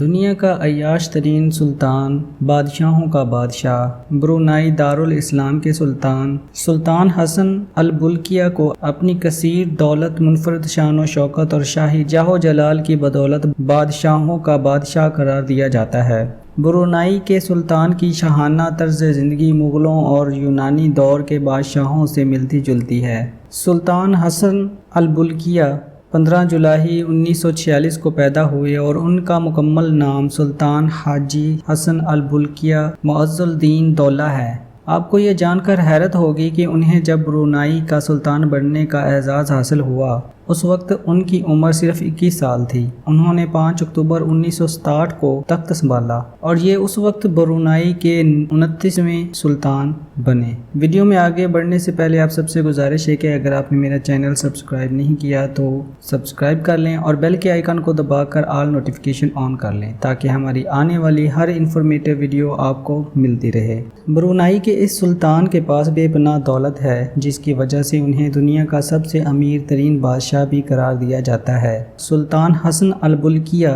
دنیا کا عیاش ترین سلطان، بادشاہوں کا بادشاہ، برونائی دارالاسلام کے سلطان، سلطان حسن البلقیہ کو اپنی کثیر دولت، منفرد شان و شوکت اور شاہی جاہ و جلال کی بدولت بادشاہوں کا بادشاہ قرار دیا جاتا ہے۔ برونائی کے سلطان کی شاہانہ طرز زندگی مغلوں اور یونانی دور کے بادشاہوں سے ملتی جلتی ہے۔ سلطان حسن البلقیہ 15 جولائی 1946 کو پیدا ہوئے اور ان کا مکمل نام سلطان حاجی حسن البلقیہ معز الدین دولہ ہے۔ آپ کو یہ جان کر حیرت ہوگی کہ انہیں جب برونائی کا سلطان بننے کا اعزاز حاصل ہوا اس وقت ان کی عمر صرف 21 سال تھی۔ انہوں نے 5 اکتوبر 1967 کو تخت سنبھالا اور یہ اس وقت برونائی کے 29ویں سلطان بنے۔ ویڈیو میں آگے بڑھنے سے پہلے آپ سب سے گزارش ہے کہ اگر آپ نے میرا چینل سبسکرائب نہیں کیا تو سبسکرائب کر لیں اور بیل کے آئیکن کو دبا کر آل نوٹیفیکیشن آن کر لیں تاکہ ہماری آنے والی ہر انفارمیٹیو ویڈیو آپ کو ملتی رہے۔ برونائی کے اس سلطان کے پاس بے پناہ دولت ہے جس کی وجہ سے انہیں دنیا کا سب سے امیر ترین بادشاہ بھی قرار دیا جاتا ہے۔ سلطان حسن البلقیہ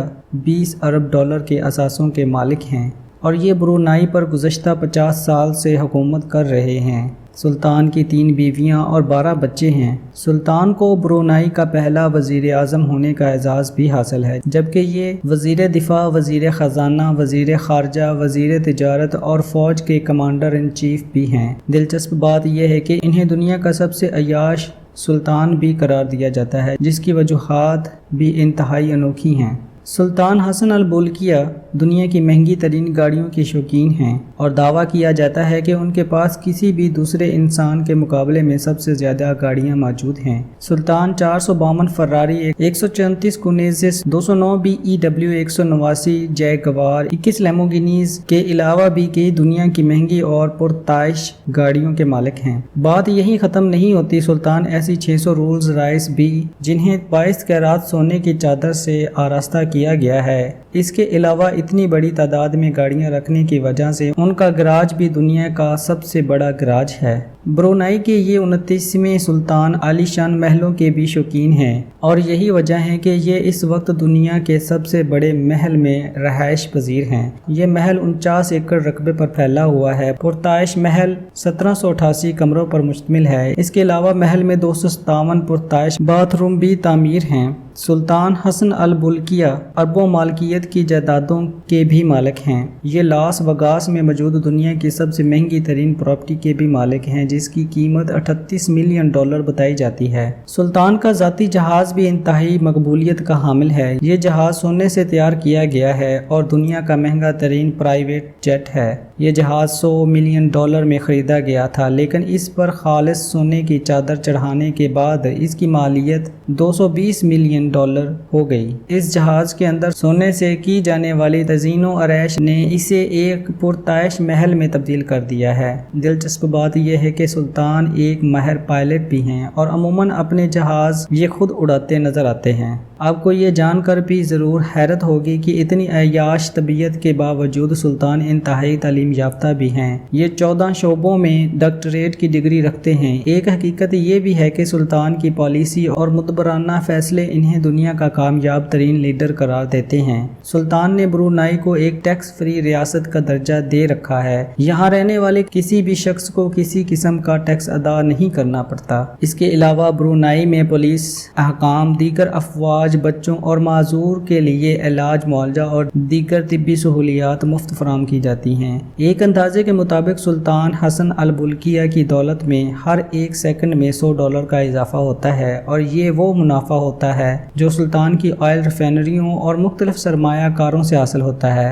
20 ارب ڈالر کے اثاثوں کے مالک ہیں اور یہ برونائی پر گزشتہ 50 سال سے حکومت کر رہے ہیں۔ سلطان کی 3 بیویاں اور 12 بچے ہیں۔ سلطان کو برونائی کا پہلا وزیر اعظم ہونے کا اعزاز بھی حاصل ہے، جبکہ یہ وزیر دفاع، وزیر خزانہ، وزیر خارجہ، وزیر تجارت اور فوج کے کمانڈر ان چیف بھی ہیں۔ دلچسپ بات یہ ہے کہ انہیں دنیا کا سب سے عیاش سلطان بھی قرار دیا جاتا ہے، جس کی وجوہات بھی انتہائی انوکھی ہیں۔ سلطان حسن البلقیہ دنیا کی مہنگی ترین گاڑیوں کے شوقین ہیں اور دعویٰ کیا جاتا ہے کہ ان کے پاس کسی بھی دوسرے انسان کے مقابلے میں سب سے زیادہ گاڑیاں موجود ہیں۔ سلطان 452 فراری، 134 کونیزس، 209 BMW، 189 جیگوار، 21 لیمبورگینیز کے علاوہ بھی کئی دنیا کی مہنگی اور پرتعیش گاڑیوں کے مالک ہیں۔ بات یہی ختم نہیں ہوتی، سلطان ایسی 600 رولز رائس بھی جنہیں 22 کیرات سونے کی چادر سے آراستہ کیا گیا ہے۔ اس کے علاوہ اتنی بڑی تعداد میں گاڑیاں رکھنے کی وجہ سے ان کا گراج بھی دنیا کا سب سے بڑا گراج ہے۔ برونائی کے یہ 29ویں سلطان عالی شان محلوں کے بھی شوقین ہیں اور یہی وجہ ہے کہ یہ اس وقت دنیا کے سب سے بڑے محل میں رہائش پذیر ہیں۔ یہ محل 49 ایکڑ رقبے پر پھیلا ہوا ہے۔ پرتعیش محل 1788 کمروں پر مشتمل ہے۔ اس کے علاوہ محل میں 257 پرتعیش باتھ روم بھی تعمیر ہیں۔ سلطان حسن البلقیہ اربوں مالکیت کی جائیدادوں کے بھی مالک ہیں۔ یہ لاس وگاس میں موجود دنیا کی سب سے مہنگی ترین پراپرٹی کے بھی مالک ہیں جس کی قیمت 38 ملین ڈالر بتائی جاتی ہے۔ سلطان کا ذاتی جہاز بھی انتہائی مقبولیت کا حامل ہے۔ یہ جہاز سونے سے تیار کیا گیا ہے اور دنیا کا مہنگا ترین پرائیویٹ جیٹ ہے۔ یہ جہاز 100 ملین ڈالر میں خریدا گیا تھا، لیکن اس پر خالص سونے کی چادر چڑھانے کے بعد اس کی مالیت 220 ملین ڈالر ہو گئی۔ اس جہاز کے اندر سونے سے کی جانے والی تزئین و آرائش نے اسے ایک پرتعیش محل میں تبدیل کر دیا ہے۔ دلچسپ بات یہ ہے کہ سلطان ایک ماہر پائلٹ بھی ہیں اور عموماً اپنے جہاز یہ خود اڑاتے نظر آتے ہیں۔ آپ کو یہ جان کر بھی ضرور حیرت ہوگی کہ اتنی عیاش طبیعت کے باوجود سلطان انتہائی تعلیم یافتہ بھی ہیں۔ یہ 14 شعبوں میں ڈاکٹریٹ کی ڈگری رکھتے ہیں۔ ایک حقیقت یہ بھی ہے کہ سلطان کی پالیسی اور مدبرانہ فیصلے انہیں دنیا کا کامیاب ترین لیڈر قرار دیتے ہیں۔ سلطان نے برونائی کو ایک ٹیکس فری ریاست کا درجہ دے رکھا ہے۔ یہاں رہنے والے کسی بھی شخص کو کسی قسم کا ٹیکس ادا نہیں کرنا پڑتا۔ اس کے علاوہ برونائی میں پولیس احکام، دیگر افواج، بچوں اور معذور کے لیے علاج، معالجہ اور دیگر طبی سہولیات مفت فراہم کی جاتی ہیں۔ ایک اندازے کے مطابق سلطان حسن البلقیہ کی دولت میں ہر 1 سیکنڈ میں $100 کا اضافہ ہوتا ہے اور یہ وہ منافع ہوتا ہے جو سلطان کی آئل ریفائنریوں اور مختلف سرمایہ کاروں سے حاصل ہوتا ہے۔